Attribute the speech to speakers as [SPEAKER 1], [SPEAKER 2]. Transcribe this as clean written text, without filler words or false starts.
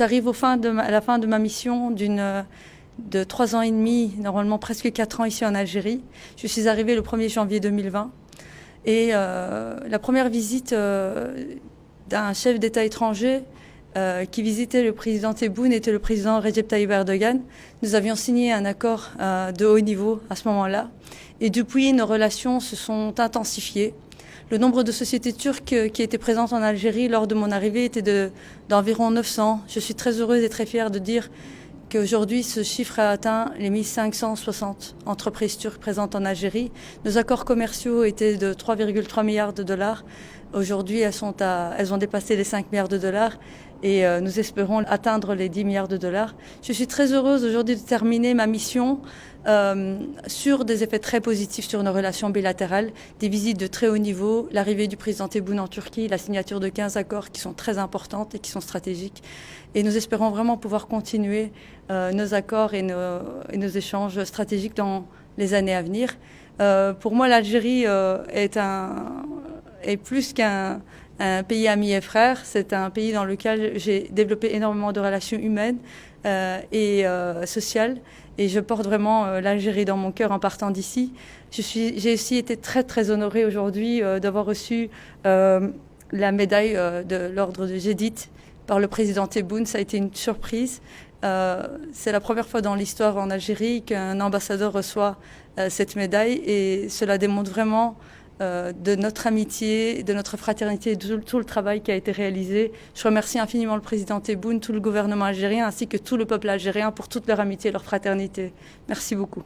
[SPEAKER 1] J'arrive à la fin de ma mission de 3 ans et demi, normalement presque 4 ans ici en Algérie. Je suis arrivée le 1er janvier 2020 et la première visite d'un chef d'État étranger qui visitait le président Tebboune était le président Recep Tayyip Erdogan. Nous avions signé un accord de haut niveau à ce moment-là et depuis nos relations se sont intensifiées. Le nombre de sociétés turques qui étaient présentes en Algérie lors de mon arrivée était d'environ 900. Je suis très heureuse et très fière de dire qu'aujourd'hui, ce chiffre a atteint les 1560 entreprises turques présentes en Algérie. Nos accords commerciaux étaient de 3,3 milliards de dollars. Aujourd'hui, elles ont dépassé les 5 milliards de dollars et nous espérons atteindre les 10 milliards de dollars. Je suis très heureuse aujourd'hui de terminer ma mission sur des effets très positifs sur nos relations bilatérales, des visites de très haut niveau, l'arrivée du président Tebboune en Turquie, la signature de 15 accords qui sont très importantes et qui sont stratégiques. Et nous espérons vraiment pouvoir continuer nos accords et nos échanges stratégiques dans les années à venir. Pour moi, l'Algérie est plus qu'un pays ami et frère. C'est un pays dans lequel j'ai développé énormément de relations humaines et sociales. Et je porte vraiment l'Algérie dans mon cœur en partant d'ici. J'ai aussi été très, très honorée aujourd'hui d'avoir reçu la médaille de l'ordre de Gédit par le président Tebboune. Ça a été une surprise. C'est la première fois dans l'histoire en Algérie qu'un ambassadeur reçoit cette médaille et cela démontre vraiment de notre amitié, de notre fraternité, de tout le travail qui a été réalisé. Je remercie infiniment le président Tebboune, tout le gouvernement algérien ainsi que tout le peuple algérien pour toute leur amitié et leur fraternité. Merci beaucoup.